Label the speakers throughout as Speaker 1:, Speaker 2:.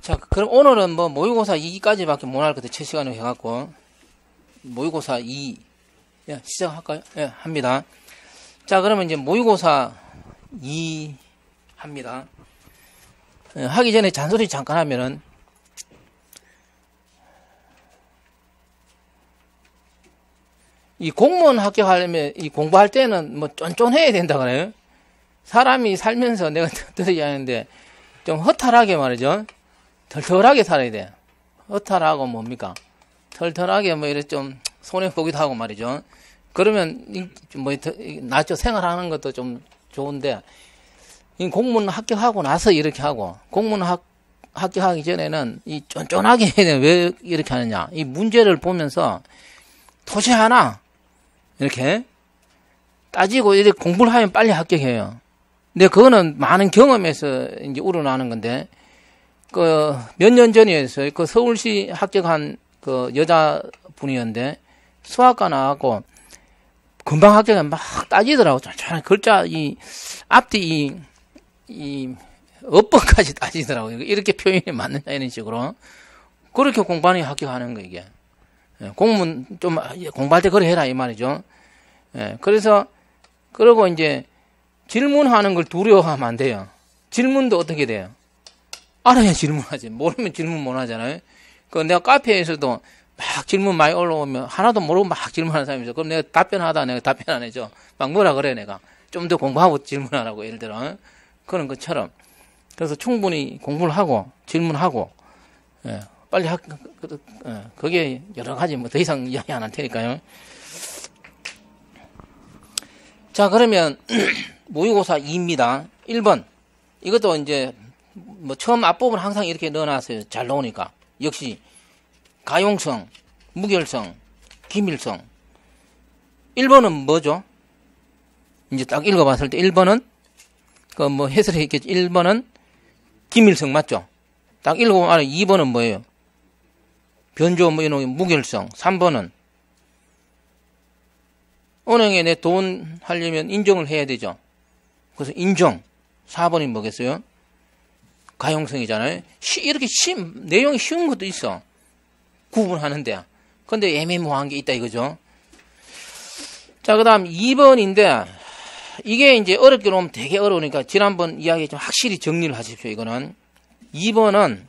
Speaker 1: 자, 그럼 오늘은 뭐 모의고사 2까지밖에 못 할 것 같아요. 첫 시간에 해갖고. 모의고사 2. 예, 시작할까요? 예, 합니다. 자, 그러면 이제 모의고사 2 합니다. 예, 하기 전에 잔소리 잠깐 하면은, 이 공무원 합격하려면, 이 공부할 때는 뭐 쫀쫀해야 된다 그래요. 사람이 살면서 내가 들어야 하는데, 좀 허탈하게 말이죠. 털털하게 살아야 돼. 허탈하고 뭡니까? 털털하게 뭐 이렇게 좀 손해보기도 하고 말이죠. 그러면 뭐 낫죠. 생활하는 것도 좀 좋은데, 이 공무원 합격하고 나서 이렇게 하고, 공무원 합격하기 전에는 이 쫀쫀하게 해야 돼. 왜 이렇게 하느냐? 이 문제를 보면서 토시 하나 이렇게 따지고 이렇게 공부를 하면 빨리 합격해요. 근데 그거는 많은 경험에서 이제 우러나는 건데, 그 몇 년 전이었어요. 그 서울시 합격한 그 여자분이었는데 수학과 나왔고 금방 합격한 막 따지더라고. 쫀쫀하게 글자 이 앞뒤 이 어법까지 따지더라고요. 이렇게 표현이 맞느냐 이런 식으로 그렇게 공부하니 합격하는 거 이게. 공문 좀 공부할 때 그래 해라 이 말이죠. 그래서 그러고 이제 질문하는 걸 두려워하면 안 돼요. 질문도 어떻게 돼요? 알아야 질문하지. 모르면 질문 못 하잖아요. 그 내가 카페에서도 막 질문 많이 올라오면 하나도 모르고 막 질문하는 사람이 있어. 그럼 내가 답변하다 내가 답변 안 해줘. 막 뭐라 그래 내가. 좀 더 공부하고 질문하라고 예를 들어. 그런 것처럼. 그래서 충분히 공부를 하고 질문하고 빨리 그게 여러 가지 뭐 더 이상 이야기 안 할 테니까요. 자, 그러면 모의고사 2입니다. 1번. 이것도 이제 뭐 처음 앞부분 항상 이렇게 넣어놨어요. 잘 나오니까. 역시 가용성, 무결성, 기밀성. 1번은 뭐죠? 이제 딱 읽어봤을 때 1번은 그 뭐 해설해 있겠죠. 1번은 기밀성 맞죠? 딱 읽어보면 알아요. 2번은 뭐예요? 변조 뭐 이런 무결성. 3번은 은행에 내 돈 하려면 인정을 해야 되죠. 그래서 인정. 4번이 뭐겠어요? 가용성이잖아요. 이렇게 내용이 쉬운 것도 있어. 구분하는데. 근데 애매모호한 게 있다 이거죠. 자, 그 다음 2번인데, 이게 이제 어렵게 놓으면 되게 어려우니까, 지난번 이야기 좀 확실히 정리를 하십시오, 이거는. 2번은,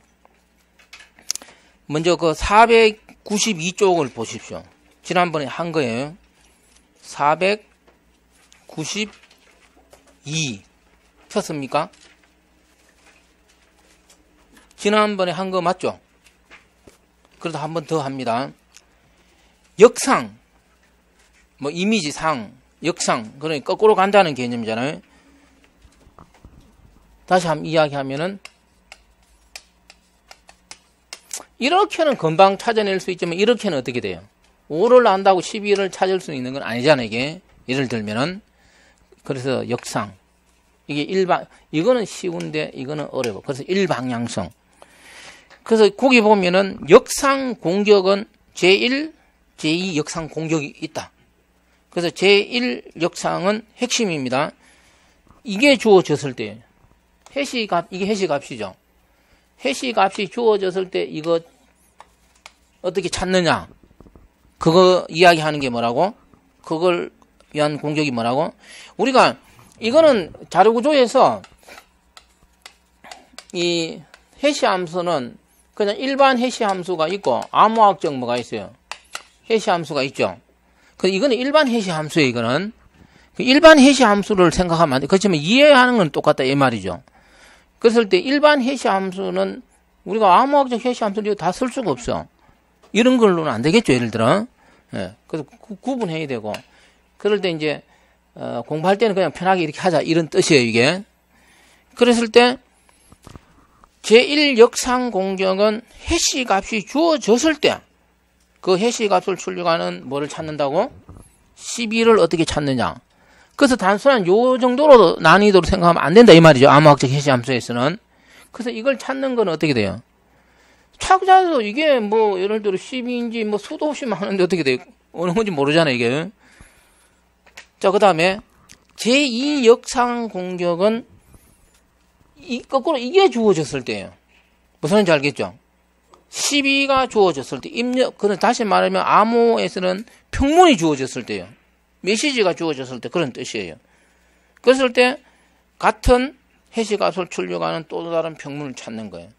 Speaker 1: 먼저 그 492쪽을 보십시오. 지난번에 한 거예요. 492. 폈습니까? 지난번에 한 거 맞죠? 그래도 한 번 더 합니다. 역상, 뭐 이미지상, 역상, 그러니까 거꾸로 간다는 개념이잖아요. 다시 한번 이야기하면은 이렇게는 금방 찾아낼 수 있지만 이렇게는 어떻게 돼요? 5를 안다고 12를 찾을 수 있는 건 아니잖아요, 이게. 예를 들면은. 그래서 역상. 이게 이거는 쉬운데 이거는 어려워. 그래서 일방향성. 그래서 거기 보면은 역상 공격은 제1, 제2 역상 공격이 있다. 그래서 제1 역상은 핵심입니다. 이게 주어졌을 때 이게 해시값이죠. 해시값이 주어졌을 때 이거 어떻게 찾느냐? 그거 이야기하는 게 뭐라고? 그걸 위한 공격이 뭐라고? 우리가 이거는 자료구조에서 이 해시함수는 그냥 일반 해시함수가 있고 암호학적 뭐가 있어요? 해시함수가 있죠. 이거는 일반 해시함수예요. 이거는 일반 해시함수를 생각하면 안 돼. 그렇지만 이해하는 건 똑같다 이 말이죠. 그랬을 때 일반 해시함수는 우리가 암호학적 해시함수를 다 쓸 수가 없어. 이런 걸로는 안 되겠죠. 예를 들어. 그래서 구분해야 되고. 그럴 때 이제 공부할 때는 그냥 편하게 이렇게 하자 이런 뜻이에요. 이게. 그랬을 때 제1 역상 공격은 해시값이 주어졌을 때 그 해시값을 출력하는 뭐를 찾는다고? 12를 어떻게 찾느냐. 그래서 단순한 요 정도로 난이도로 생각하면 안 된다 이 말이죠. 암호학적 해시함수에서는. 그래서 이걸 찾는 건 어떻게 돼요? 찾아서 이게 뭐 예를 들어 12인지 뭐 수도 없이 많은데 어떻게 돼요? 어느 건지 모르잖아요 이게. 자, 그 다음에 제2 역상 공격은 거꾸로 이게 주어졌을 때예요. 무슨 말인지 알겠죠? 시비가 주어졌을 때, 그런 다시 말하면 암호에서는 평문이 주어졌을 때요. 메시지가 주어졌을 때 그런 뜻이에요. 그랬을 때 같은 해시값을 출력하는 또 다른 평문을 찾는 거예요.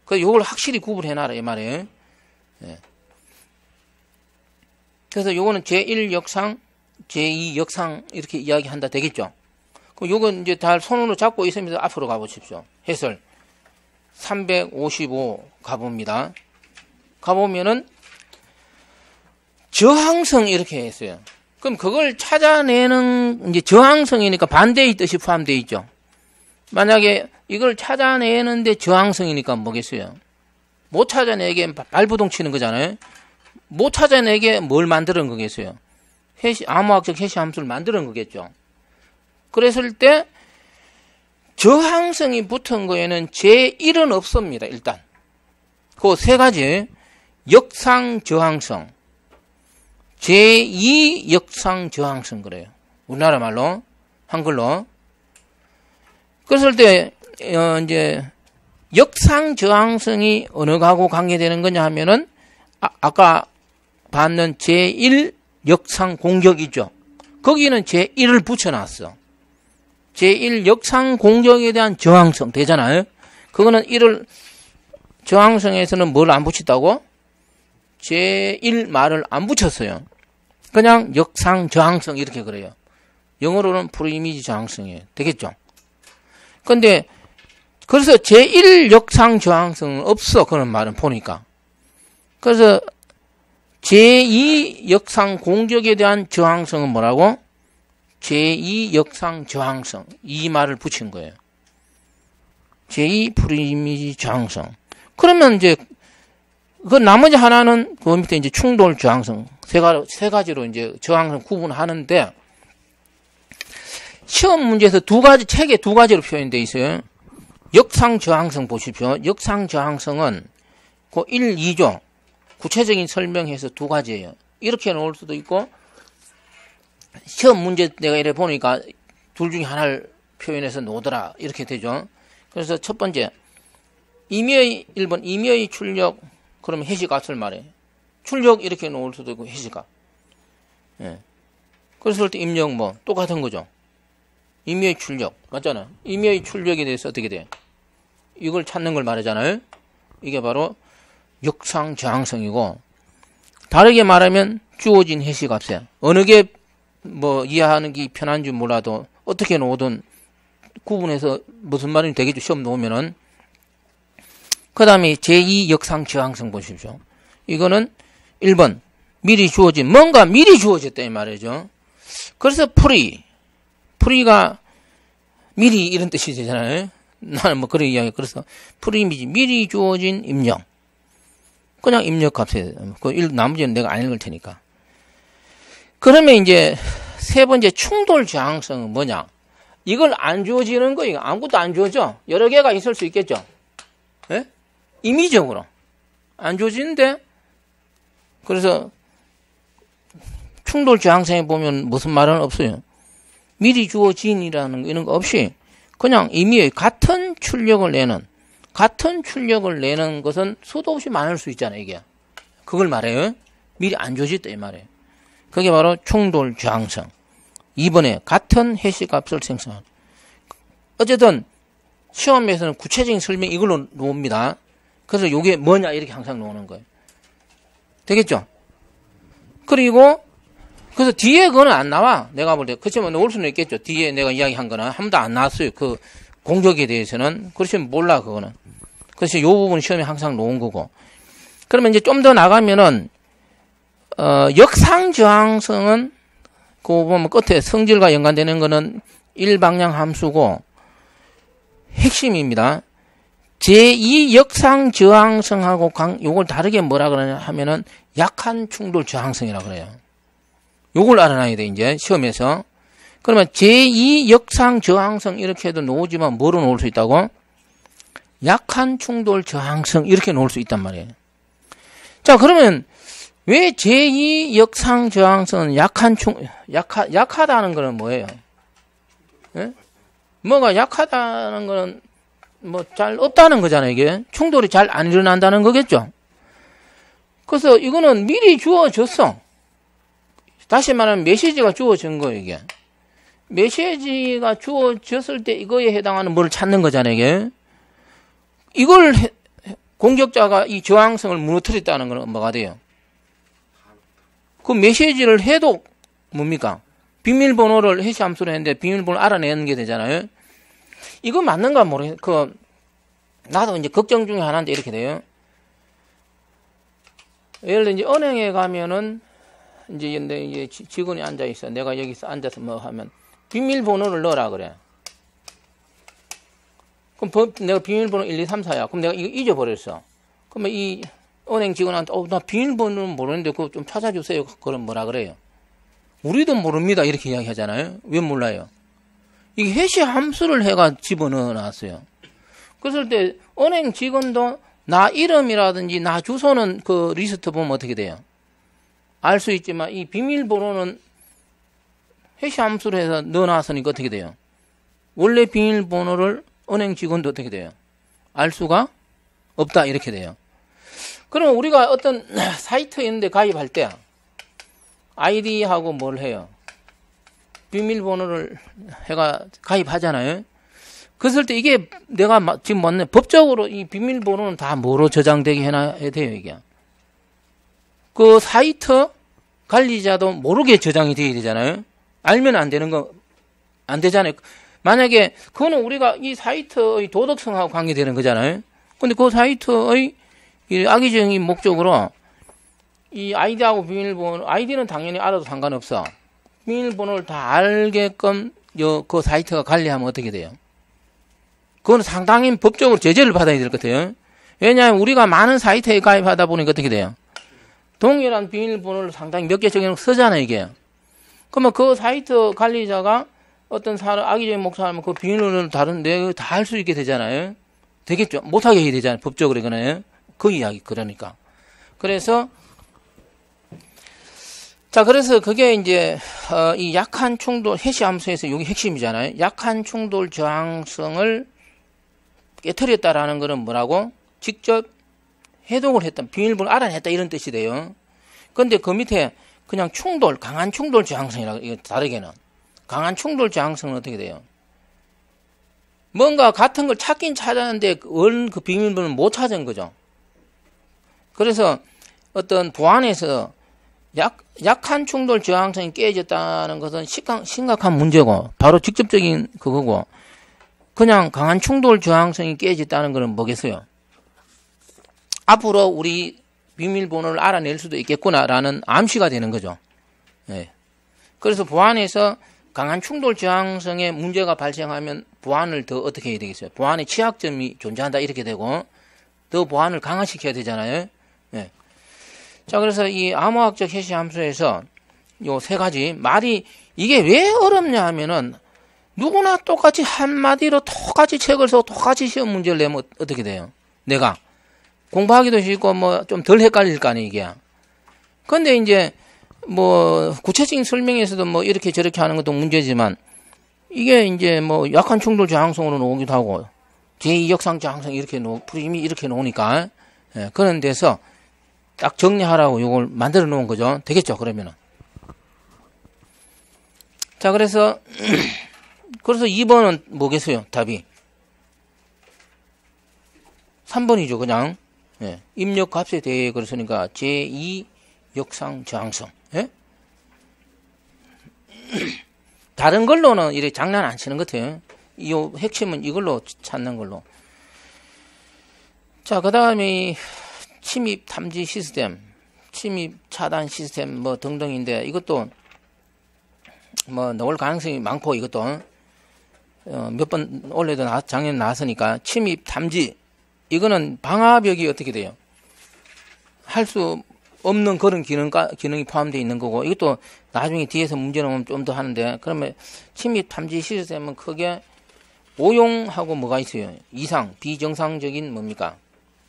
Speaker 1: 그래서 이걸 확실히 구분해놔라 이 말이에요. 예. 그래서 요거는 제1역상, 제2역상 이렇게 이야기한다 되겠죠. 그럼 요건 이제 다 손으로 잡고 있으면서 앞으로 가보십시오. 해설 355 가봅니다. 가보면은 저항성 이렇게 했어요. 그럼 그걸 찾아내는 이제 저항성이니까 반대의 뜻이 포함되어 있죠. 만약에 이걸 찾아내는데 저항성이니까 뭐겠어요? 못 찾아내게 발부동 치는 거잖아요. 못 찾아내게 뭘 만드는 거겠어요? 암호학적 해시 함수를 만드는 거겠죠. 그랬을 때 저항성이 붙은 거에는 제1은 없습니다. 일단 그 세 가지 역상 저항성, 제2 역상 저항성 그래요. 우리나라 말로 한글로. 그랬을 때 이제 역상 저항성이 어느 거하고 관계되는 거냐 하면은 아까 봤는 제1 역상 공격이죠. 거기는 제1을 붙여놨어. 제1 역상 공격에 대한 저항성 되잖아요. 그거는 1을 저항성에서는 뭘 안 붙였다고? 제1 말을 안 붙였어요. 그냥 역상 저항성 이렇게 그래요. 영어로는 프리이미지 저항성이에요. 되겠죠? 근데 그래서 제1 역상 저항성은 없어. 그런 말은 보니까. 그래서 제2 역상 공격에 대한 저항성은 뭐라고? 제2 역상 저항성. 이 말을 붙인 거예요. 제2 프리이미지 저항성. 그러면 이제 그 나머지 하나는 그 밑에 이제 충돌 저항성. 세 가지로 이제 저항성 구분하는데 시험 문제에서 책에 두 가지로 표현되어 있어요. 역상 저항성 보십시오. 역상 저항성은 그 1, 2조 구체적인 설명에서 두 가지예요. 이렇게 놓을 수도 있고 시험 문제 내가 이래 보니까 둘 중에 하나를 표현해서 놓더라 이렇게 되죠. 그래서 첫 번째 임의의 1번 임의의 출력 그러면 해시값을 말해. 출력 이렇게 놓을 수도 있고 해시값. 예. 그랬을 때 입력 뭐 똑같은 거죠. 임의의 출력 맞잖아. 임의의 출력에 대해서 어떻게 돼? 이걸 찾는 걸 말하잖아요. 이게 바로 역상 저항성이고 다르게 말하면 주어진 해시값에 어느 게 뭐 이해하는 게 편한지 몰라도 어떻게 놓든 구분해서 무슨 말인지 되겠죠. 시험 놓으면은. 그 다음에 제2 역상 저항성 보십시오. 이거는 1번 미리 주어진 뭔가 미리 주어졌다 이 말이죠. 그래서 프리가 미리 이런 뜻이 되잖아요. 나는 뭐 그런 이야기. 그래서 프리미지 미리 주어진 입력. 그냥 입력값에 나머지는 내가 안 읽을 테니까. 그러면 이제 세 번째 충돌 저항성은 뭐냐? 이걸 안 주어지는 거, 이거 아무것도 안 주어져. 여러 개가 있을 수 있겠죠. 예? 임의적으로 안 주어지는데 그래서 충돌 저항성에 보면 무슨 말은 없어요. 미리 주어진이라는 이런 거 없이 그냥 임의의 같은 출력을 내는 것은 수도 없이 많을 수 있잖아요. 이게 그걸 말해요. 미리 안 주어졌다 이 말이에요. 그게 바로 충돌 저항성. 2번에 같은 해시값을 생성하는. 어쨌든 시험에서는 구체적인 설명 이걸로 놓습니다. 그래서 이게 뭐냐 이렇게 항상 놓는 거예요. 되겠죠? 그리고 그래서 뒤에 그거는 안 나와. 내가 볼 때. 그렇지만 놓을 수는 있겠죠. 뒤에 내가 이야기한 거는 한 번도 안 나왔어요. 그 공격에 대해서는. 그렇지만 몰라 그거는. 그래서 이 부분 시험에 항상 놓은 거고. 그러면 이제 좀 더 나가면은 역상 저항성은 그 보면 끝에 성질과 연관되는 거는 일방향 함수고 핵심입니다. 제2 역상 저항성하고 요걸 다르게 뭐라 그러냐 하면은 약한 충돌 저항성이라 그래요. 요걸 알아놔야 돼 이제 시험에서. 그러면 제2 역상 저항성 이렇게 해도 놓으지만 뭐로 놓을 수 있다고? 약한 충돌 저항성 이렇게 놓을 수 있단 말이에요. 자 그러면 왜 제2 역상 저항성은 약하다는 거는 뭐예요? 예? 뭐가 약하다는 거는 뭐 잘 없다는 거잖아요. 이게 충돌이 잘 안 일어난다는 거겠죠. 그래서 이거는 미리 주어졌어. 다시 말하면 메시지가 주어진 거예요. 이게 메시지가 주어졌을 때 이거에 해당하는 뭐를 찾는 거잖아요. 이게 이걸 공격자가 이 저항성을 무너뜨렸다는 건 뭐가 돼요? 그 메시지를 해도 뭡니까? 비밀번호를 해시함수로 했는데 비밀번호 알아내는 게 되잖아요. 이거 맞는가 모르겠어요. 나도 이제 걱정 중에 하나인데 이렇게 돼요. 예를 들어 이제 은행에 가면은 이제 직원이 앉아 있어. 내가 여기서 앉아서 뭐 하면 비밀번호를 넣으라 그래. 그럼 내가 비밀번호 1, 2, 3, 4야. 그럼 내가 이거 잊어버렸어. 그러면 이 은행 직원한테 나 비밀번호는 모르는데 그거 좀 찾아주세요. 그럼 뭐라 그래요? 우리도 모릅니다. 이렇게 이야기하잖아요. 왜 몰라요? 이게 해시 함수를 해가 집어넣어 놨어요. 그랬을 때 은행 직원도 나 이름이라든지 나 주소는 그 리스트 보면 어떻게 돼요? 알 수 있지만 이 비밀번호는 해시 함수로 해서 넣어놨으니까 어떻게 돼요? 원래 비밀번호를 은행 직원도 어떻게 돼요? 알 수가 없다 이렇게 돼요. 그럼 우리가 어떤 사이트에 있는데 가입할 때 아이디하고 뭘 해요? 비밀번호를 해가 가입하잖아요. 그랬을 때 이게 내가 지금 맞네. 법적으로 이 비밀번호는 다 뭐로 저장되게 해놔야 돼요, 이게. 그 사이트 관리자도 모르게 저장이 돼야 되잖아요. 알면 안 되는 거, 안 되잖아요. 만약에, 그거는 우리가 이 사이트의 도덕성하고 관계되는 거잖아요. 근데 그 사이트의 이 악의적인 목적으로 이 아이디하고 비밀번호, 아이디는 당연히 알아도 상관없어. 비밀번호를 다 알게끔 그 사이트가 관리하면 어떻게 돼요? 그건 상당히 법적으로 제재를 받아야 될 것 같아요. 왜냐하면 우리가 많은 사이트에 가입하다 보니까 어떻게 돼요? 동일한 비밀번호를 상당히 몇 개 정해놓고 쓰잖아요, 이게. 그러면 그 사이트 관리자가 어떤 사람, 악의적인 목사하면 그 비밀번호를 다른데 다 할 수 있게 되잖아요. 되겠죠? 못하게 해야 되잖아요, 법적으로 이거는. 그 이야기, 그러니까. 그래서, 자, 그래서 그게 이제, 이 약한 충돌, 해시 함수에서 이게 핵심이잖아요. 약한 충돌 저항성을 깨트렸다라는 거는 뭐라고? 직접 해독을 했다. 비밀번호 알아냈다. 이런 뜻이 돼요. 근데 그 밑에 그냥 충돌, 강한 충돌 저항성이라고, 이거 다르게는. 강한 충돌 저항성은 어떻게 돼요? 뭔가 같은 걸 찾긴 찾았는데, 그 비밀번호는 못 찾은 거죠. 그래서 어떤 보안에서 약한 충돌 저항성이 깨졌다는 것은 심각한 문제고, 바로 직접적인 그거고, 그냥 강한 충돌 저항성이 깨졌다는 것은 뭐겠어요? 앞으로 우리 비밀번호를 알아낼 수도 있겠구나라는 암시가 되는 거죠. 네. 그래서 보안에서 강한 충돌 저항성에 문제가 발생하면 보안을 더 어떻게 해야 되겠어요? 보안의 취약점이 존재한다 이렇게 되고, 더 보안을 강화시켜야 되잖아요. 네. 자, 그래서 이 암호학적 해시 함수에서 요 세 가지 말이 이게 왜 어렵냐 하면은 누구나 똑같이 한마디로 똑같이 책을 써고 똑같이 시험 문제를 내면 어떻게 돼요? 내가 공부하기도 쉽고 뭐 좀 덜 헷갈릴 거 아니에요, 이게. 근데 이제 뭐 구체적인 설명에서도 뭐 이렇게 저렇게 하는 것도 문제지만 이게 이제 뭐 약한 충돌 저항성으로 나오기도 하고 제2역상 저항성 이렇게 프림이 이렇게 나오니까 예, 그런 데서 딱 정리하라고 이걸 만들어 놓은 거죠. 되겠죠, 그러면은. 자, 그래서 2번은 뭐겠어요, 답이? 3번이죠, 그냥. 예, 입력 값에 대해 그랬으니까 제2 역상 저항성. 예? 다른 걸로는 이렇게 장난 안 치는 것 같아요. 이 핵심은 이걸로 찾는 걸로. 자, 그 다음에 침입 탐지 시스템, 침입 차단 시스템 뭐 등등인데 이것도 뭐 나올 가능성이 많고 이것도 몇 번 올해도 작년에 나왔으니까 침입 탐지 이거는 방화벽이 어떻게 돼요? 할 수 없는 그런 기능이 포함되어 있는 거고 이것도 나중에 뒤에서 문제 나오면 좀 더 하는데 그러면 침입 탐지 시스템은 크게 오용하고 뭐가 있어요? 이상, 비정상적인 뭡니까?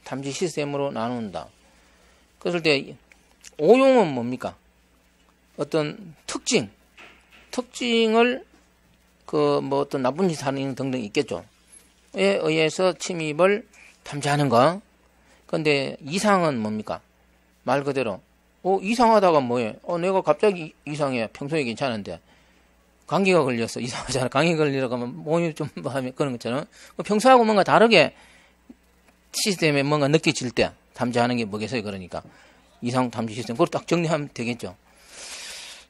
Speaker 1: 탐지 시스템으로 나눈다. 그랬을 때 오용은 뭡니까? 어떤 특징을 그 뭐 어떤 나쁜 짓 하는 등등 있겠죠. 의해서 침입을 탐지하는 거. 근데 이상은 뭡니까? 말 그대로 이상하다가 뭐예요? 내가 갑자기 이상해. 평소에 괜찮은데 감기가 걸렸어. 이상하잖아. 감기 걸리라고 하면 몸이 좀 하면 그런 거잖아. 평소하고 뭔가 다르게 시스템에 뭔가 느껴질 때 탐지하는 게 뭐겠어요? 그러니까 이상 탐지 시스템. 그걸 딱 정리하면 되겠죠.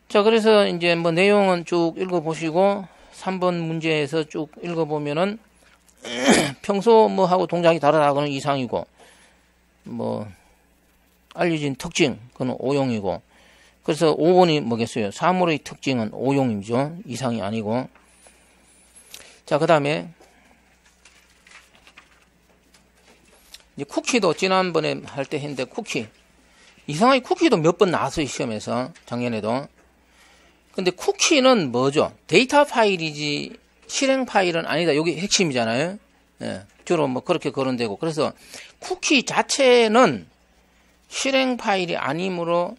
Speaker 1: 자, 그래서 이제 뭐 내용은 쭉 읽어보시고 3번 문제에서 쭉 읽어보면은 평소 뭐 하고 동작이 다르다고는 이상이고 뭐 알려진 특징 그건 오용이고 그래서 5번이 뭐겠어요? 사물의 특징은 오용이죠. 이상이 아니고. 자, 그 다음에 이제 쿠키도 지난번에 할 때 했는데 쿠키 이상하게 쿠키도 몇 번 나왔어요. 시험에서 작년에도. 근데 쿠키는 뭐죠? 데이터 파일이지 실행 파일은 아니다. 여기 핵심이잖아요. 예, 주로 뭐 그렇게 거론되고. 그래서 쿠키 자체는 실행 파일이 아니므로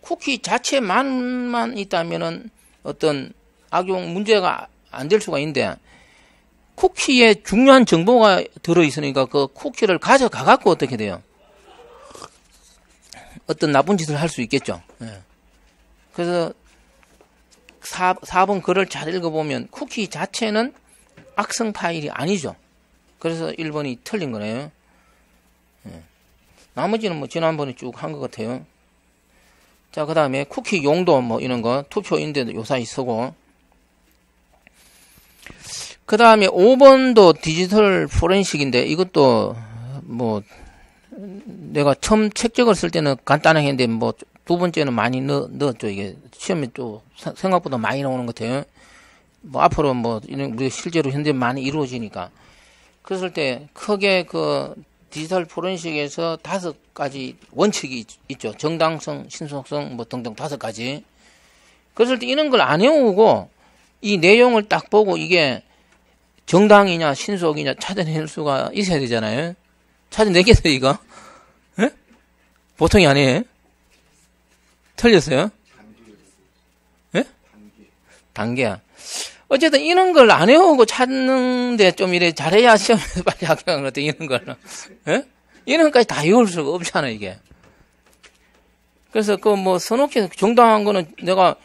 Speaker 1: 쿠키 자체만만 있다면은 어떤 악용 문제가 안 될 수가 있는데 쿠키에 중요한 정보가 들어있으니까 그 쿠키를 가져가 갖고 어떻게 돼요? 어떤 나쁜 짓을 할 수 있겠죠. 예. 그래서 4번 글을 잘 읽어보면 쿠키 자체는 악성 파일이 아니죠. 그래서 1번이 틀린 거네요. 예. 나머지는 뭐 지난번에 쭉 한 것 같아요. 자, 그 다음에 쿠키 용도 뭐 이런 거 투표인데도 요사이 쓰고 그 다음에 5번도 디지털 포렌식인데 이것도 뭐 내가 처음 책적을 쓸 때는 간단하게 했는데 뭐 두 번째는 많이 넣었죠. 이게 시험에 또 생각보다 많이 나오는 것 같아요. 뭐 앞으로 뭐 이런 우리가 실제로 현재 많이 이루어지니까 그랬을 때 크게 그 디지털 포렌식에서 5가지 원칙이 있죠. 정당성, 신속성 뭐 등등 5가지. 그랬을 때 이런 걸 안 해오고 이 내용을 딱 보고 이게 정당이냐 신속이냐 찾아낼 수가 있어야 되잖아요. 찾아내겠어요 이거? 예? 보통이 아니에요. 틀렸어요? 예? 단계야. 어쨌든 이런 걸 안 해오고 찾는데 좀 이래 잘해야 시험에서 빨리 합격하는 것 같아, 이런 거는. 예? 이런 것까지 다 외울 수가 없잖아, 이게. 그래서 그 뭐 선옥해서 정당한 거는 내가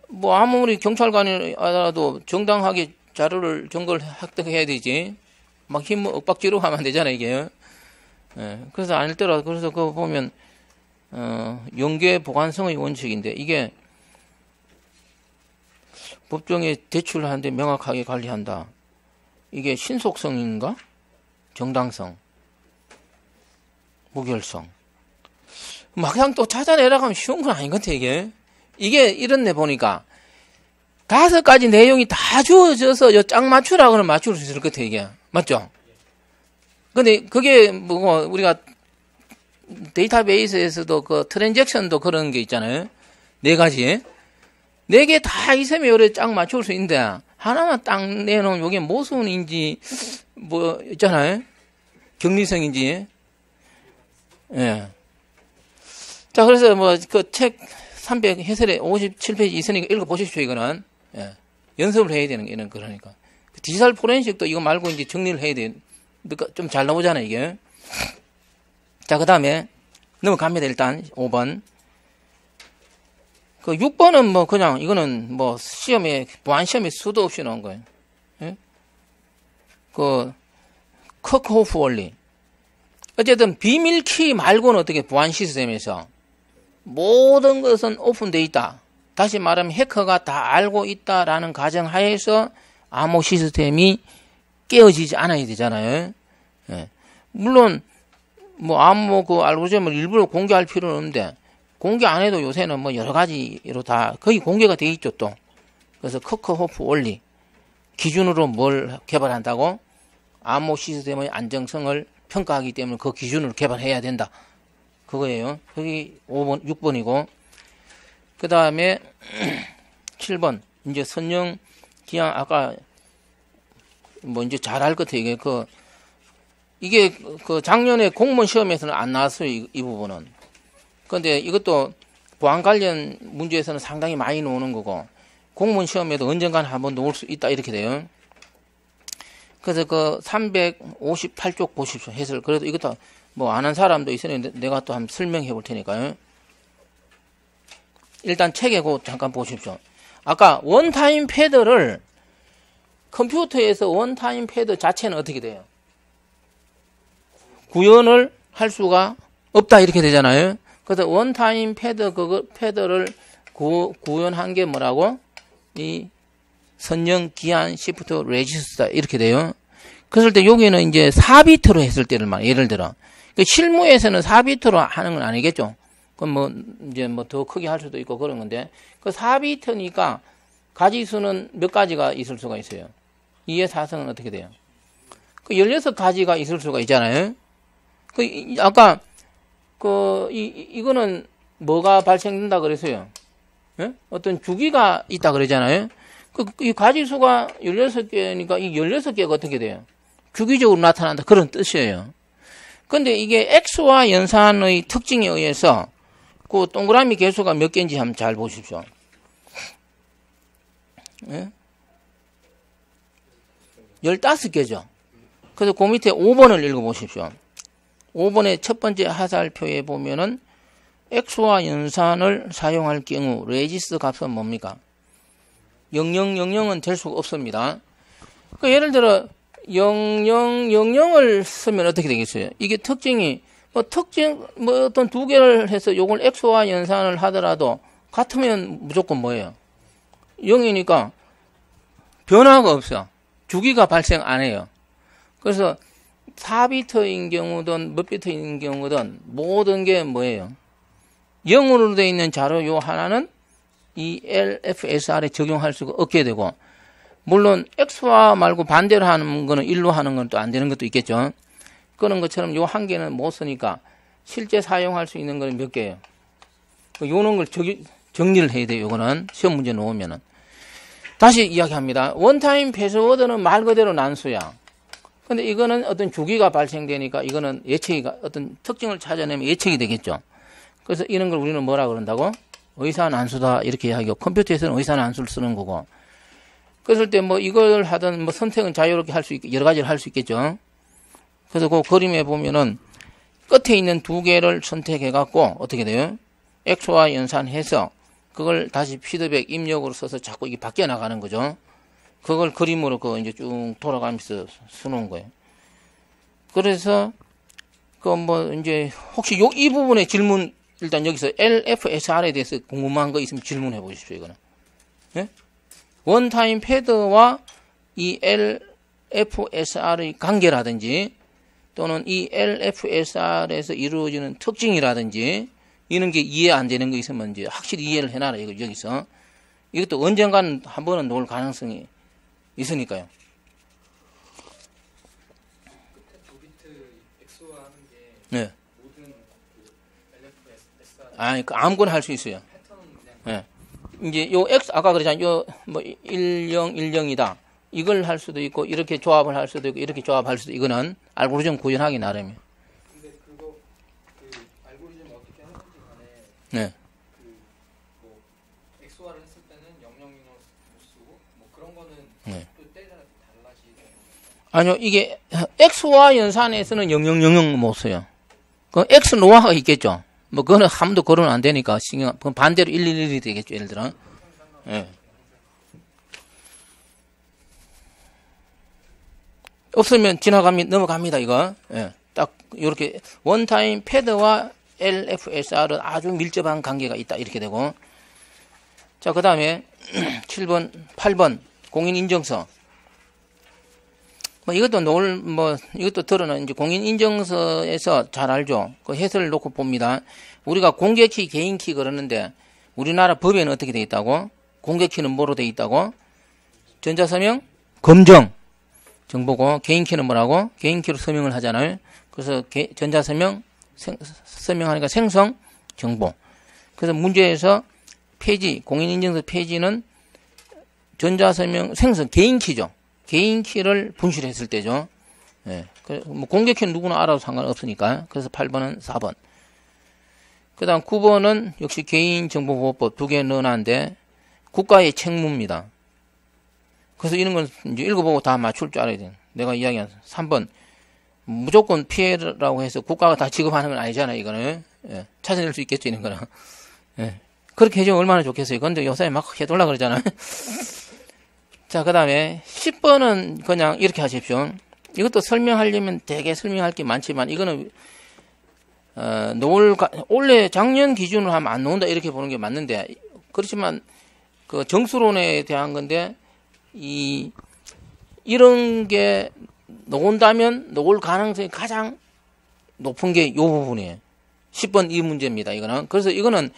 Speaker 1: 뭐 아무리 경찰관이라도 정당하게 자료를 증거를 획득해야 되지. 막 힘 엇박지르고 하면 안 되잖아, 이게. 예. 그래서 아닐 때라도 그래서 그거 보면 연계 보관성의 원칙인데 이게 법정에 제출하는데 명확하게 관리한다. 이게 신속성인가? 정당성, 무결성. 막상 또 찾아내라고 하면 쉬운 건 아닌 것 같아, 이게. 이게 이렇네 보니까 5가지 내용이 다 주어져서 짝 맞추라고 하면 맞출 수 있을 것 같아, 이게. 맞죠? 근데 그게 뭐 우리가 데이터베이스에서도 그 트랜잭션도 그런 게 있잖아요. 4가지. 4개 다 있으면 요래 짝 맞출 수 있는데 하나만 딱 내놓으면 이게 모순인지 뭐 있잖아요. 격리성인지. 예. 자, 그래서 뭐 그 책 300 해설에 57페이지 있으니까 읽어보십시오, 이거는. 예. 연습을 해야 되는 게 이런 그러니까. 디지털 포렌식도 이거 말고 이제 정리를 해야 돼. 좀 잘 나오잖아요, 이게. 자, 그 다음에 넘어갑니다, 일단. 5번. 그 6번은 뭐 그냥 이거는 뭐 시험에, 보안시험에 수도 없이 나온 거예요. 예? 그, 커크호프 원리. 어쨌든 비밀키 말고는 어떻게 보안 시스템에서 모든 것은 오픈되어 있다. 다시 말하면 해커가 다 알고 있다라는 가정하에서 암호 시스템이 깨어지지 않아야 되잖아요. 예. 물론 뭐 암호 그 알고리즘을 일부러 공개할 필요는 없는데 공개 안 해도 요새는 뭐 여러 가지로 다 거의 공개가 돼 있죠 또. 그래서 커크호프 원리 기준으로 뭘 개발한다고? 암호 시스템의 안정성을 평가하기 때문에 그 기준으로 개발해야 된다. 그거예요. 여기 5번, 6번이고. 그 다음에 7번. 이제 선영 기한 아까 뭐 이제 잘 알 것 같아요. 이게 그 작년에 공무원 시험에서는 안 나왔어요. 이 부분은. 근데 이것도 보안 관련 문제에서는 상당히 많이 나오는 거고 공무원 시험에도 언젠간 한번 나올 수 있다 이렇게 돼요. 그래서 그 358쪽 보십시오. 해설. 그래도 이것도 뭐 아는 사람도 있었는데 내가 또 한번 설명해 볼 테니까요. 일단 책에 그 잠깐 보십시오. 아까 원타임 패드를 컴퓨터에서 원타임 패드 자체는 어떻게 돼요? 구현을 할 수가 없다 이렇게 되잖아요. 그래서 원타임 패드를 구현한 게 뭐라고? 이 선형 기한 시프트 레지스터 이렇게 돼요. 그랬을 때 여기는 이제 4비트로 했을 때를 말 예를 들어 실무에서는 4비트로 하는 건 아니겠죠. 그럼 뭐 이제 뭐 더 크게 할 수도 있고 그런 건데 그 4비트니까 가지수는 몇 가지가 있을 수가 있어요. 2의 4승은 어떻게 돼요? 그 16가지가 있을 수가 있잖아요. 아까 이거는 뭐가 발생된다 그랬어요? 예? 어떤 주기가 있다 그러잖아요. 이 가지수가 16개니까 이 16개가 어떻게 돼요? 주기적으로 나타난다. 그런 뜻이에요. 근데 이게 X와 연산의 특징에 의해서 그 동그라미 개수가 몇 개인지 한번 잘 보십시오. 예? 15개죠. 그래서 그 밑에 5번을 읽어보십시오. 5번의 첫 번째 하살표에 보면은 X와 연산을 사용할 경우 레지스터 값은 뭡니까? 0000은 될 수가 없습니다. 그러니까 예를 들어 0000을 쓰면 어떻게 되겠어요? 이게 특징이 뭐 어떤 두 개를 해서 요걸 X와 연산을 하더라도 같으면 무조건 뭐예요? 0이니까 변화가 없어. 주기가 발생 안 해요. 그래서 4비트인 경우든 몇 비트인 경우든 모든 게 뭐예요? 0으로 되어 있는 자료 요 하나는 이 LFSR에 적용할 수가 없게 되고 물론 X와 말고 반대로 하는 거는 1로 하는 건 또 안 되는 것도 있겠죠. 그런 것처럼 요 한 개는 못 쓰니까 실제 사용할 수 있는 거는 몇 개예요? 요런 걸 정리를 해야 돼요. 요거는 시험 문제 놓으면은. 다시 이야기합니다. 원타임 패스워드는 말 그대로 난수야. 근데 이거는 어떤 주기가 발생되니까 이거는 예측이가 어떤 특징을 찾아내면 예측이 되겠죠. 그래서 이런 걸 우리는 뭐라 그런다고? 의사난수다 이렇게 이야기하고 컴퓨터에서는 의사난수를 쓰는 거고. 그랬을 때 뭐 이걸 하든 뭐 선택은 자유롭게 할 수 있고 여러 가지를 할 수 있겠죠. 그래서 그 그림에 보면은 끝에 있는 두 개를 선택해 갖고 어떻게 돼요? X와 연산해서 그걸 다시 피드백 입력으로 써서 자꾸 이게 바뀌어 나가는 거죠. 그걸 그림으로 이제 쭉 돌아가면서 써놓은 거예요. 그래서 뭐 이제 혹시 이 부분의 질문 일단 여기서 LFSR에 대해서 궁금한 거 있으면 질문해 보십시오. 이거는 예? 원타임 패드와 이 LFSR의 관계라든지 또는 이 LFSR에서 이루어지는 특징이라든지 이런 게 이해 안 되는 거 있으면 이제 확실히 이해를 해놔라. 이거 여기서 이것도 언젠가는 한 번은 놓을 가능성이 있으니까요.
Speaker 2: 끝에 2비트 X와 하는 게
Speaker 1: 네.
Speaker 2: 모든 LFSR
Speaker 1: 아니 아무거나 할 수 있어요.
Speaker 2: 패턴은 그냥
Speaker 1: 네. 이제 요 X 아까 그러잖아요. 요 뭐 1010이다. 이걸 할 수도 있고 이렇게 조합을 할 수도 있고 이렇게 조합할 수도 있고 이거는 알고리즘 구현하기 나름이에요.
Speaker 2: 근데 그거 알고리즘 어떻게 하는지 간에
Speaker 1: 네.
Speaker 2: 뭐 X화를 했을 때는 000을 못 쓰고 뭐 그런 거는
Speaker 1: 네.
Speaker 2: 또 때에 따라 달라지죠.
Speaker 1: 아니요, 이게 X와 연산에서는 0000 못 써요. 그 X 노화가 있겠죠. 뭐 그거는 함도 거론 안 되니까 신경. 그럼 반대로 111이 되겠죠. 예를 들어. 예. 없으면 넘어갑니다, 이거. 예. 딱, 요렇게, 원타임 패드와 LFSR은 아주 밀접한 관계가 있다, 이렇게 되고. 자, 그 다음에, 7번, 8번, 공인인증서. 이것도 이것도 들어는 이제 공인인증서에서 잘 알죠. 그 해설을 놓고 봅니다. 우리가 공개키, 개인키 그러는데, 우리나라 법에는 어떻게 돼 있다고? 공개키는 뭐로 돼 있다고? 전자서명, 검정. 정보고 개인키는 뭐라고? 개인키로 서명을 하잖아요. 그래서 전자서명 서명하니까 생성 정보. 그래서 문제에서 페이지 공인인증서 페이지는 전자서명 생성 개인키죠. 개인키를 분실했을 때죠. 예. 뭐 공개키는 누구나 알아도 상관없으니까. 그래서 8번은 4번. 그다음 9번은 역시 개인정보보호법 2개 넣어놨는데 국가의 책무입니다. 그래서 이런 건 이제 읽어보고 다 맞출 줄 알아야 돼요. 내가 이야기한 3번. 무조건 피해라고 해서 국가가 다 지급하는 건 아니잖아요, 이거는. 예. 찾아낼 수 있겠죠, 이런 거는. 예. 그렇게 해주면 얼마나 좋겠어요. 근데 요새 막 해달라 그러잖아요. 자, 그 다음에 10번은 그냥 이렇게 하십시오. 이것도 설명하려면 되게 설명할 게 많지만, 이거는, 원래 작년 기준으로 하면 안 나온다, 이렇게 보는 게 맞는데, 그렇지만, 그 정수론에 대한 건데, 이런 게 나온다면, 나올 가능성이 가장 높은 게 요 부분이에요. 10번 이 문제입니다, 이거는. 그래서 이거는,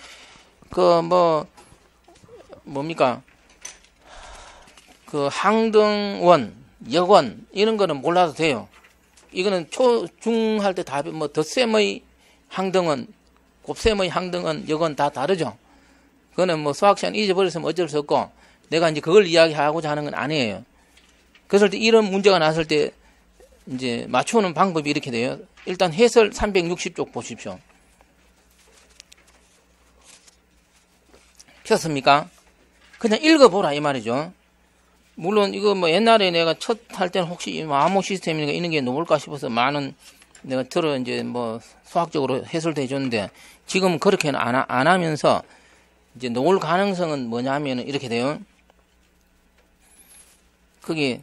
Speaker 1: 뭡니까? 그 항등원, 역원, 이런 거는 몰라도 돼요. 이거는 중 할 때 답이 덧셈의 항등원, 곱셈의 항등원, 역원 다 다르죠. 그거는 수학 시간 잊어버렸으면 어쩔 수 없고, 내가 이제 그걸 이야기하고자 하는 건 아니에요. 그래서 이런 문제가 났을 때, 이제 맞추는 방법이 이렇게 돼요. 일단 해설 360쪽 보십시오. 폈습니까? 그냥 읽어보라, 이 말이죠. 물론, 이거 옛날에 내가 첫 할 때는 혹시 암호 시스템이니까 이런 게 나올까 싶어서 많은 내가 이제 수학적으로 해설도 해줬는데, 지금 그렇게는 안 하면서, 이제 나올 가능성은 뭐냐면 이렇게 돼요. 거기,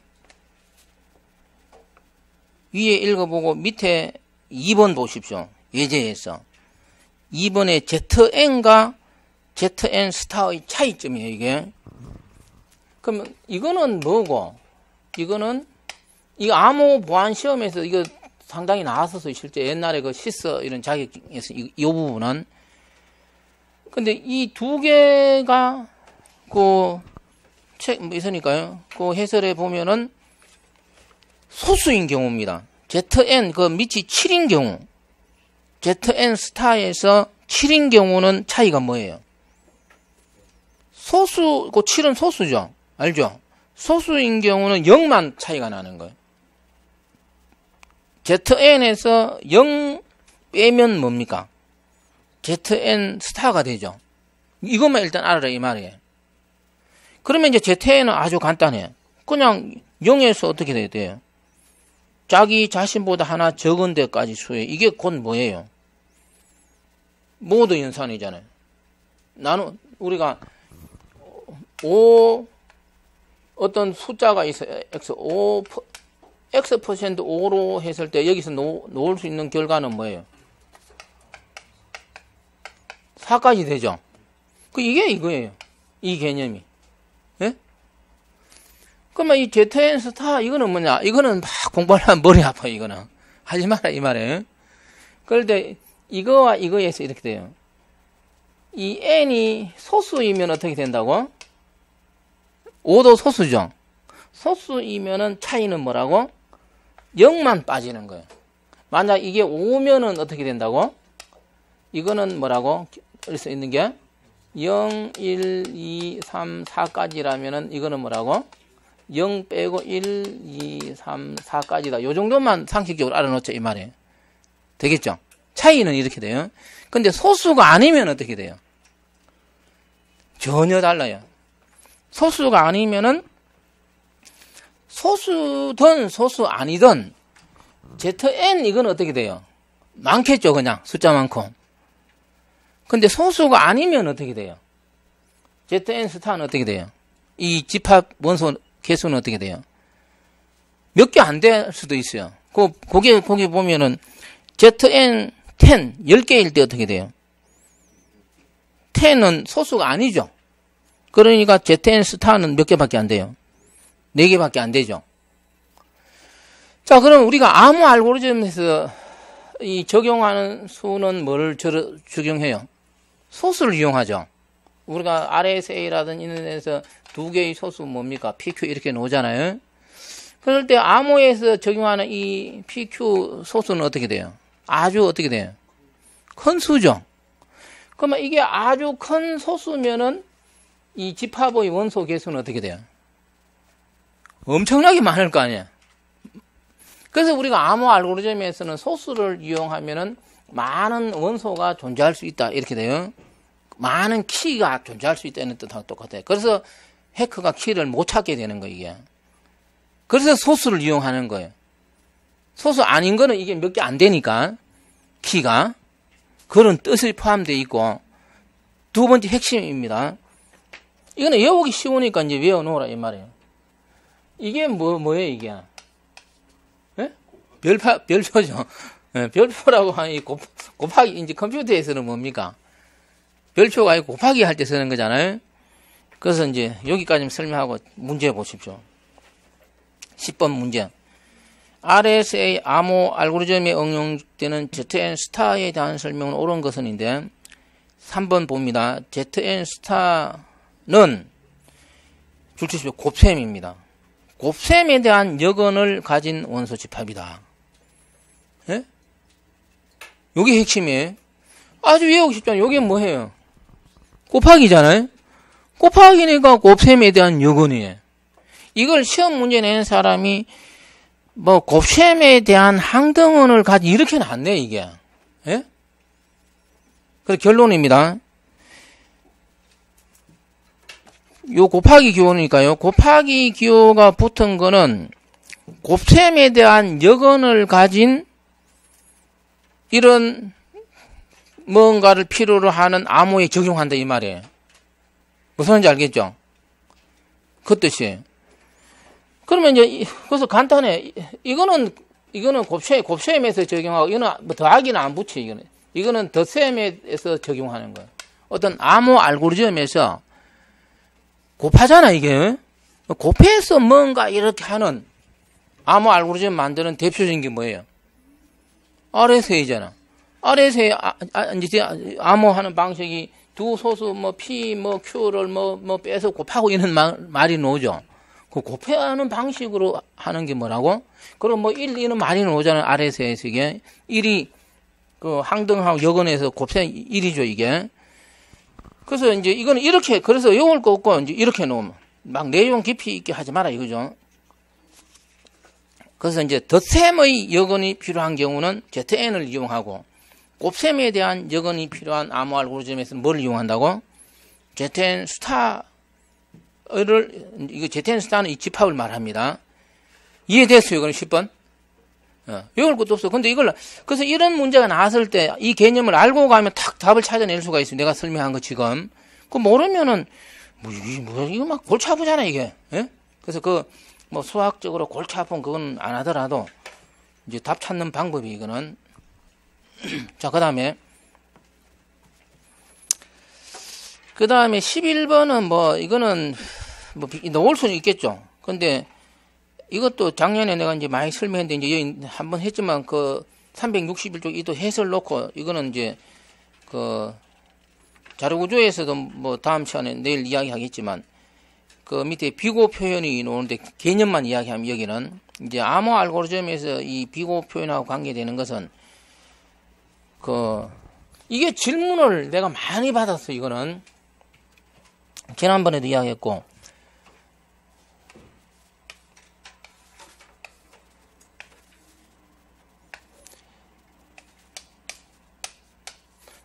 Speaker 1: 위에 읽어보고 밑에 2번 보십시오. 예제에서. 2번에 ZN과 ZN 스타의 차이점이에요, 이게. 그러면 이거는 뭐고? 이거 암호 보안 시험에서 이거 상당히 나왔었어요. 실제 옛날에 그 시스 이런 자격에서 이 부분은. 근데 이 두 개가 있으니까요. 그 해설에 보면은 소수인 경우입니다. ZN 밑이 7인 경우, ZN 스타에서 7인 경우는 차이가 뭐예요? 소수, 7은 소수죠. 알죠? 소수인 경우는 0만 차이가 나는 거예요. ZN에서 0 빼면 뭡니까? ZN 스타가 되죠. 이것만 일단 알아라, 이 말이에요. 그러면 이제 ZN은 아주 간단해요. 그냥 0에서 어떻게 돼야 돼요? 자기 자신보다 하나 적은 데까지 수해. 이게 곧 뭐예요? 모두 연산이잖아요. 우리가 어떤 숫자가 있어요. X% 5로 했을 때 여기서 놓을 수 있는 결과는 뭐예요? 4까지 되죠. 이게 이거예요. 이 개념이. 예? 그러면 이 ZN 스타, 이거는 뭐냐? 이거는 막 공부하려면 머리 아파요, 이거는. 하지 마라, 이 말이에요. 그런데 이거와 이거에서 이렇게 돼요. 이 N이 소수이면 어떻게 된다고? 5도 소수죠. 소수이면은 차이는 뭐라고? 0만 빠지는 거예요. 만약 이게 5면은 어떻게 된다고? 이거는 뭐라고? 할 수 있는 게 0, 1, 2, 3, 4까지라면은 이거는 뭐라고? 0 빼고 1, 2, 3, 4까지다. 요 정도만 상식적으로 알아놓죠, 이 말이에요. 되겠죠? 차이는 이렇게 돼요. 근데 소수가 아니면 어떻게 돼요? 전혀 달라요. 소수가 아니면은 소수든 소수 아니든 ZN 이건 어떻게 돼요? 많겠죠, 그냥 숫자 많고. 근데 소수가 아니면 어떻게 돼요? ZN 스타는 어떻게 돼요? 이 집합 원소 개수는 어떻게 돼요? 몇 개 안 될 수도 있어요. 거기 보면은 ZN 10개일 때 어떻게 돼요? 10은 소수가 아니죠. 그러니까 ZN 스타는 몇 개밖에 안 돼요? 4개밖에 안 되죠. 자, 그럼 우리가 암호 알고리즘에서 이 적용하는 수는 뭐를 적용해요? 소수를 이용하죠. 우리가 RSA라든지 이런 데서 2개의 소수 뭡니까? PQ 이렇게 놓잖아요. 그럴 때 암호에서 적용하는 이 PQ 소수는 어떻게 돼요? 아주 어떻게 돼요? 큰 수죠. 그러면 이게 아주 큰 소수면은 이 집합의 원소 개수는 어떻게 돼요? 엄청나게 많을 거 아니야. 그래서 우리가 암호 알고리즘에서는 소수를 이용하면은 많은 원소가 존재할 수 있다. 이렇게 돼요. 많은 키가 존재할 수 있다는 뜻하고 똑같아요. 그래서 해커가 키를 못 찾게 되는 거, 이게. 그래서 소수를 이용하는 거예요. 소수 아닌 거는 이게 몇 개 안 되니까, 키가. 그런 뜻이 포함되어 있고, 두 번째 핵심입니다. 이거는 외우기 쉬우니까 이제 외워놓으라, 이 말이에요. 이게 뭐예요, 이게? 예? 별표죠. 예, 별표라고 하니 곱하기, 이제 컴퓨터에서는 뭡니까? 별표가 아니고 곱하기 할 때 쓰는 거잖아요. 그래서 이제 여기까지 설명하고 문제 보십시오. 10번 문제. RSA 암호 알고리즘에 응용되는 ZN 스타에 대한 설명은 옳은 것은인데 3번 봅니다. ZN 스타는 줄치십시오. 곱셈입니다. 곱셈에 대한 여건을 가진 원소 집합이다. 예? 요게 핵심이에요. 아주 외우고 싶잖아요. 요게 뭐예요? 곱하기잖아요. 곱하기니까 곱셈에 대한 여건이에요. 이걸 시험 문제 내는 사람이 뭐 곱셈에 대한 항등원을 가지 이렇게는 안 내, 이게. 예? 그래서 결론입니다. 요 곱하기 기호니까요. 곱하기 기호가 붙은 거는 곱셈에 대한 여건을 가진 이런 뭔가를 필요로 하는 암호에 적용한다 이 말이에요. 무슨 말인지 알겠죠? 그 뜻이에요. 그러면 이제 그래서 간단해. 이거는 곱셈에서 적용하고 이거는 뭐 더하기는 안 붙여. 이거는 덧셈에서 적용하는 거예요. 어떤 암호 알고리즘에서 곱하잖아 이게. 곱해서 뭔가 이렇게 하는 암호 알고리즘 만드는 대표적인 게 뭐예요? RSA잖아. RSA 이제 암호하는 방식이 두 소수 뭐 P 뭐 Q를 뭐 빼서 곱하고 이런 말이 나오죠. 그 곱해하는 방식으로 하는 게 뭐라고? 그럼 뭐 1, 2는 많이 나오잖아요. RSA에서 이게 1이 그 항등하고 여건에서 곱셈 1이죠 이게. 그래서 이제 이거는 이렇게 그래서 외울 거 없고 이제 이렇게 놓으면 막 내용 깊이 있게 하지 마라 이거죠. 그래서 이제 덧셈의 여건이 필요한 경우는 ZN을 이용하고 곱셈에 대한 여건이 필요한 암호 알고리즘에서 뭘 이용한다고? ZN 스타를 이거 ZN 스타는 이 집합을 말합니다. 이해됐어요? 이거는 10번. 외울 것도 없어. 근데 그래서 이런 문제가 나왔을 때 이 개념을 알고 가면 탁 답을 찾아낼 수가 있어요. 내가 설명한 거 지금. 그거 모르면은, 이거 막 골치 아프잖아, 이게. 예? 그래서 뭐 수학적으로 골치 아픈 그건 안 하더라도, 이제 답 찾는 방법이 이거는. 자, 그 다음에 11번은 이거는 나올 수는 있겠죠. 근데, 이것도 작년에 내가 이제 많이 설명했는데, 이제 여기 한번 했지만, 361쪽 이도 해설 놓고, 이거는 이제, 자료구조에서도 뭐 다음 시간에 내일 이야기 하겠지만, 밑에 비고 표현이 나오는데, 개념만 이야기하면 여기는, 이제 암호 알고리즘에서 이 비고 표현하고 관계되는 것은, 이게 질문을 내가 많이 받았어, 이거는. 지난번에도 이야기했고,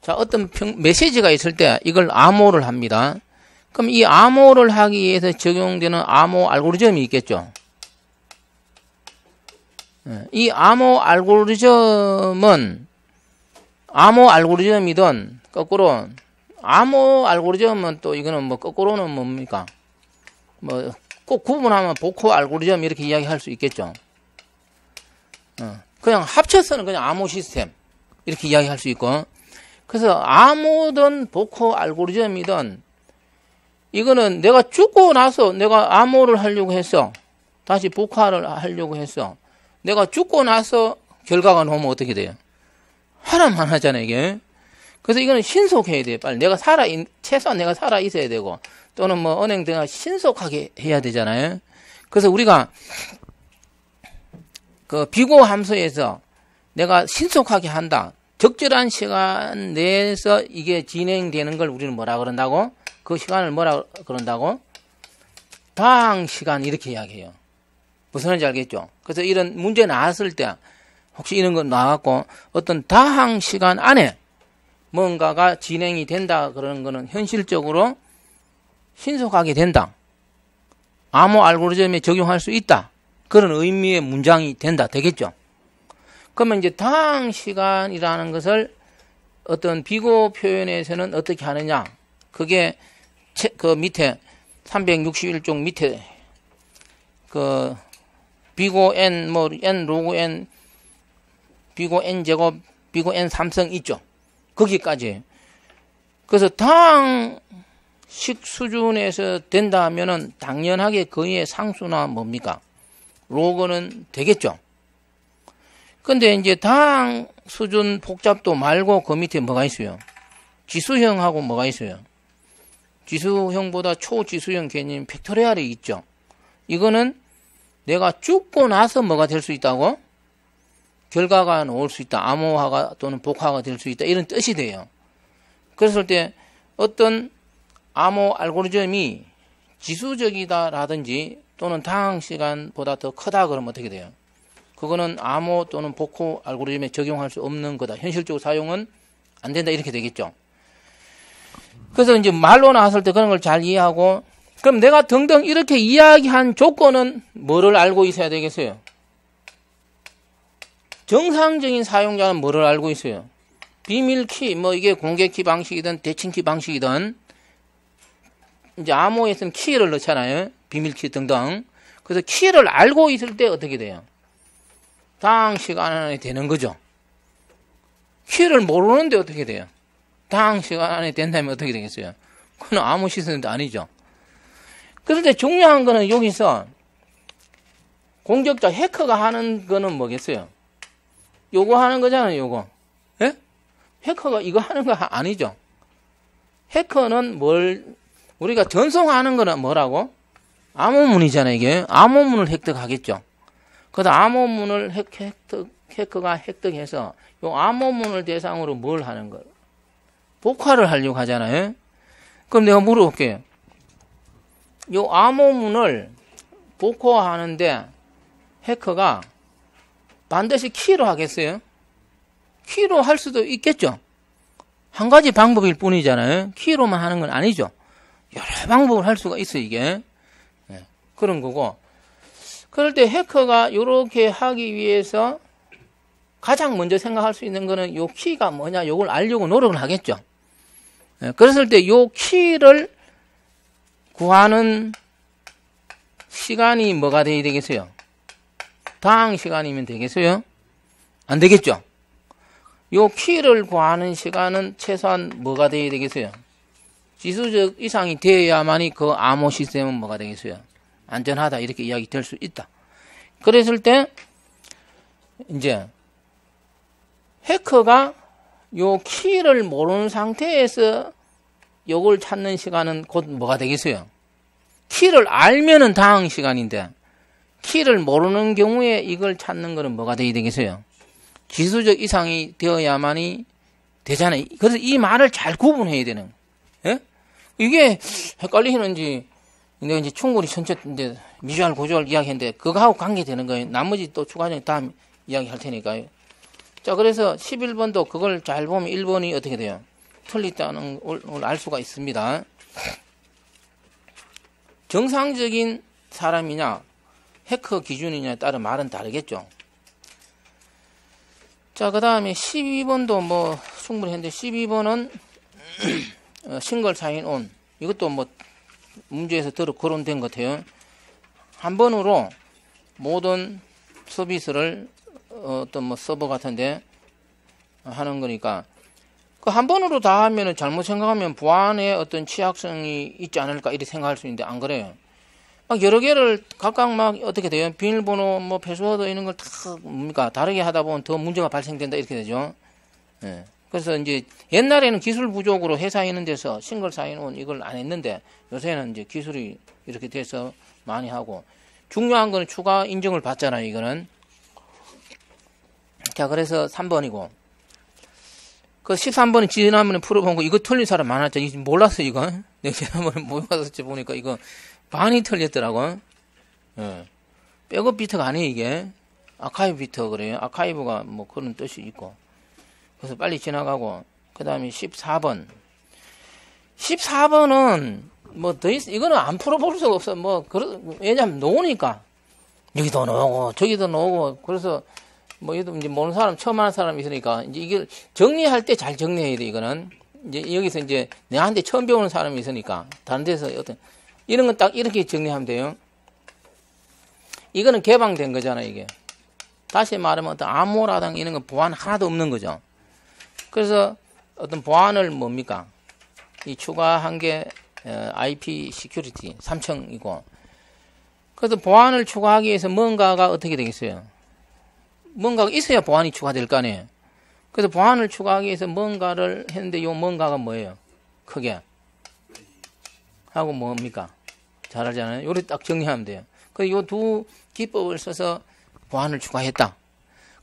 Speaker 1: 자, 어떤 메시지가 있을 때 이걸 암호를 합니다. 그럼 이 암호를 하기 위해서 적용되는 암호 알고리즘이 있겠죠. 이 암호 알고리즘은 암호 알고리즘이든 거꾸로 암호 알고리즘은 또 이거는 뭐 거꾸로는 뭡니까? 뭐 꼭 구분하면 복호 알고리즘 이렇게 이야기할 수 있겠죠. 그냥 합쳐서는 그냥 암호 시스템 이렇게 이야기할 수 있고. 그래서 암호든 복호 알고리즘이든 이거는 내가 죽고 나서 내가 암호를 하려고 했어. 다시 복호를 하려고 했어. 내가 죽고 나서 결과가 나오면 어떻게 돼요? 하나만 하잖아요, 이게. 그래서 이거는 신속해야 돼요. 빨리 최소한 내가 살아 있어야 되고 또는 뭐 은행 등을 신속하게 해야 되잖아요. 그래서 우리가 비고 함수에서 내가 신속하게 한다. 적절한 시간 내에서 이게 진행되는 걸 우리는 뭐라 그런다고? 그 시간을 뭐라 그런다고? 다항 시간 이렇게 이야기해요. 무슨 말인지 알겠죠? 그래서 이런 문제 나왔을 때 혹시 이런 거 나왔고 어떤 다항 시간 안에 뭔가가 진행이 된다 그러는 거는 현실적으로 신속하게 된다. 암호 알고리즘에 적용할 수 있다. 그런 의미의 문장이 되겠죠. 그러면 이제 당 시간이라는 것을 어떤 비고 표현에서는 어떻게 하느냐? 그게 그 밑에 361쪽 밑에 그 비고 n 뭐 n 로그 n 비고 n 제곱 비고 n 삼성 있죠. 거기까지. 그래서 당식 수준에서 된다 하면은 당연하게 거의 상수나 뭡니까? 로그는 되겠죠. 근데 이제 당 수준 복잡도 말고 그 밑에 뭐가 있어요? 지수형하고 뭐가 있어요? 지수형보다 초지수형 개념 팩토리얼이 있죠. 이거는 내가 죽고 나서 뭐가 될 수 있다고? 결과가 나올 수 있다. 암호화가 또는 복화가 될 수 있다. 이런 뜻이 돼요. 그랬을 때 어떤 암호 알고리즘이 지수적이다라든지 또는 당 시간보다 더 크다 그러면 어떻게 돼요? 그거는 암호 또는 복호 알고리즘에 적용할 수 없는 거다. 현실적으로 사용은 안 된다. 이렇게 되겠죠. 그래서 이제 말로 나왔을 때 그런 걸 잘 이해하고, 그럼 내가 등등 이렇게 이야기한 조건은 뭐를 알고 있어야 되겠어요? 정상적인 사용자는 뭐를 알고 있어요? 비밀키, 뭐 이게 공개키 방식이든 대칭키 방식이든, 이제 암호에서는 키를 넣잖아요. 비밀키 등등. 그래서 키를 알고 있을 때 어떻게 돼요? 당 시간 안에 되는 거죠. 키를 모르는데 어떻게 돼요? 당 시간 안에 된다면 어떻게 되겠어요? 그건 아무 시스템도 아니죠. 그런데 중요한 거는 여기서 공격자 해커가 하는 거는 뭐겠어요? 요거 하는 거잖아요, 요거. 예? 해커가 이거 하는 거 아니죠. 해커는 우리가 전송하는 거는 뭐라고? 암호문이잖아요, 이게. 암호문을 획득하겠죠. 그래서 암호문을 해커가 획득해서 요 암호문을 대상으로 뭘 하는 거예요? 복화를 하려고 하잖아요. 그럼 내가 물어볼게요. 요 암호문을 복화하는데 해커가 반드시 키로 하겠어요? 키로 할 수도 있겠죠. 한 가지 방법일 뿐이잖아요. 키로만 하는 건 아니죠. 여러 방법을 할 수가 있어요, 이게. 네, 그런 거고. 그럴 때 해커가 이렇게 하기 위해서 가장 먼저 생각할 수 있는 거는 요 키가 뭐냐, 요걸 알려고 노력을 하겠죠. 네, 그랬을 때 요 키를 구하는 시간이 뭐가 돼야 되겠어요? 당 시간이면 되겠어요? 안 되겠죠? 요 키를 구하는 시간은 최소한 뭐가 돼야 되겠어요? 지수적 이상이 되어야만이 그 암호 시스템은 뭐가 되겠어요? 안전하다 이렇게 이야기 될 수 있다. 그랬을 때 이제 해커가 요 키를 모르는 상태에서 요걸 찾는 시간은 곧 뭐가 되겠어요? 키를 알면은 당 시간인데 키를 모르는 경우에 이걸 찾는 거는 뭐가 돼야 되겠어요? 지수적 이상이 되어야만이 되잖아요. 그래서 이 말을 잘 구분해야 되는 거예요. 예? 이게 헷갈리시는지 내가 이제 충분히 전체 이제 미주알 고주알 이야기했는데 그거하고 관계되는 거예요. 나머지 또 추가적인 다음 이야기 할 테니까요. 자, 그래서 11번도 그걸 잘 보면 1번이 어떻게 돼요? 틀렸다는 걸 알 수가 있습니다. 정상적인 사람이냐 해커 기준이냐에 따라 말은 다르겠죠. 자, 그 다음에 12번도 뭐 충분히 했는데 12번은 싱글 사인 온. 이것도 뭐 문제에서 들어 거론된 것 같아요. 한 번으로 모든 서비스를 어떤 뭐 서버 같은데 하는 거니까 그 한 번으로 다 하면은 잘못 생각하면 보안에 어떤 취약성이 있지 않을까 이렇게 생각할 수 있는데 안 그래요. 막 여러 개를 각각 막 어떻게 돼요? 비밀번호 뭐 패스워드 이런 걸 다 뭡니까 다르게 하다 보면 더 문제가 발생된다 이렇게 되죠. 예. 그래서 이제 옛날에는 기술 부족으로 회사에 있는 데서 싱글 사인온 이걸 안 했는데 요새는 이제 기술이 이렇게 돼서 많이 하고 중요한 거는 추가 인정을 받잖아요. 이거는. 자, 그래서 3번이고 그 13번은 지난번에 풀어본 거 이거 틀린 사람 많았죠. 이거 몰랐어 이거. 내가 지난번에 모여서 보니까 이거 반이 틀렸더라고. 예. 백업 비트가 아니에요 이게. 아카이브 비트 그래요. 아카이브가 뭐 그런 뜻이 있고. 그래서 빨리 지나가고 그 다음에 14번. 14번은 뭐 더 이거는 안 풀어볼 수가 없어. 뭐 왜냐면 노니까 여기도 나오고 저기도 나오고 그래서 뭐 이도 이제 모르는 사람 처음 하는 사람이 있으니까 이제 이걸 정리할 때 잘 정리해야 돼. 이거는 이제 여기서 이제 내한테 처음 배우는 사람이 있으니까 다른 데서 어떤 이런 건 딱 이렇게 정리하면 돼요. 이거는 개방된 거잖아요. 이게 다시 말하면 어떤 암호라든가 이런 건 보안 하나도 없는 거죠. 그래서 어떤 보안을 뭡니까? 이 추가한 게 IP 시큐리티 3층이고 그래서 보안을 추가하기 위해서 뭔가가 어떻게 되겠어요? 뭔가가 있어야 보안이 추가될 거 아니에요. 그래서 보안을 추가하기 위해서 뭔가를 했는데 요 뭔가가 뭐예요? 크게 하고 뭡니까? 잘 알잖아요. 요리 딱 정리하면 돼요. 그래서 요 두 기법을 써서 보안을 추가했다.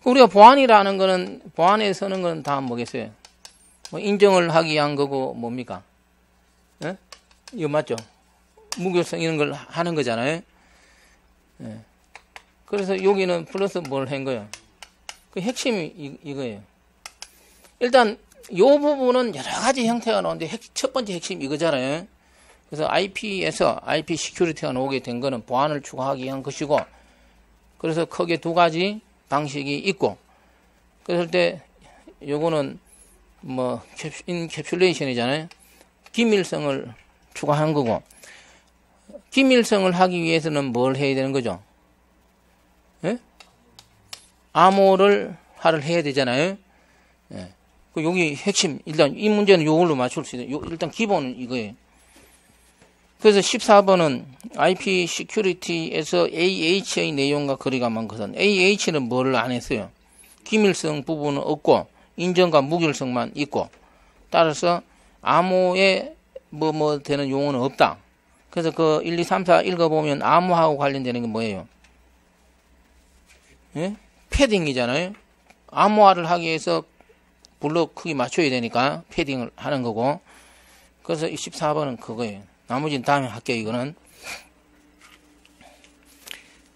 Speaker 1: 우리가 보안이라는 거는 보안에 서는 건 다 뭐겠어요? 뭐 인정을 하기 위한 거고 뭡니까? 예? 이거 맞죠? 무결성 이런 걸 하는 거잖아요. 예. 그래서 여기는 플러스 뭘 한 거예요? 그 핵심이 이거예요. 일단 요 부분은 여러 가지 형태가 나오는데 첫 번째 핵심 이거잖아요. 그래서 IP에서 IP 시큐리티가 나오게 된 거는 보안을 추가하기 위한 것이고 그래서 크게 두 가지 방식이 있고 그럴 때 요거는 뭐 인캡슐레이션이잖아요. 기밀성을 추가한 거고 기밀성을 하기 위해서는 뭘 해야 되는 거죠? 예? 암호를 해야 되잖아요. 예. 그 여기 핵심 일단 이 문제는 요걸로 맞출 수 있어요. 일단 기본은 이거예요. 그래서 14번은 IP 시큐리티에서 AH의 내용과 거리가 먼 것은 AH는 뭐를 안 했어요. 기밀성 부분은 없고 인정과 무결성만 있고 따라서 암호에 뭐 되는 용어는 없다. 그래서 그 1, 2, 3, 4 읽어보면 암호하고 관련되는 게 뭐예요? 예? 패딩이잖아요. 암호화를 하기 위해서 블록 크기 맞춰야 되니까 패딩을 하는 거고 그래서 14번은 그거예요. 나머지는 다음에 할게요. 이거는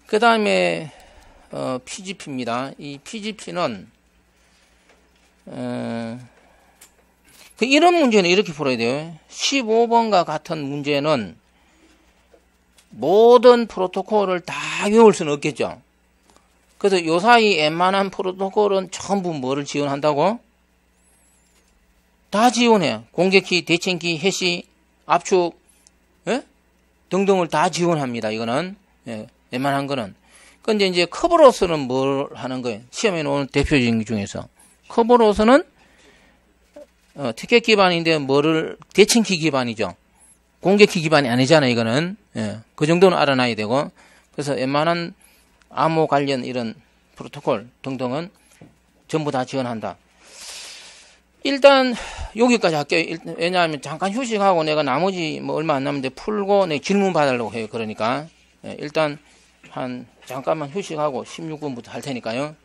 Speaker 1: 그 다음에 PGP입니다. 이 PGP는 이런 문제는 이렇게 풀어야 돼요. 15번과 같은 문제는 모든 프로토콜을 다 외울 수는 없겠죠. 그래서 요 사이 웬만한 프로토콜은 전부 뭐를 지원한다고? 다 지원해요. 공개키, 대칭키, 해시, 압축 예? 등등을 다 지원합니다. 이거는 예, 웬만한 거는. 근데 이제 커버로서는 뭘 하는 거예요? 시험에 나오는 대표적인 것 중에서 커버로서는 티켓 기반인데 뭐를 대칭키 기반이죠. 공개키 기반이 아니잖아요. 이거는 예, 그 정도는 알아놔야 되고 그래서 웬만한 암호 관련 이런 프로토콜 등등은 전부 다 지원한다. 일단 여기까지 할게요. 왜냐하면 잠깐 휴식하고 내가 나머지 뭐 얼마 안 남는데 풀고 내 질문 받으려고 해요. 그러니까 일단 한 잠깐만 휴식하고 16분부터 할 테니까요.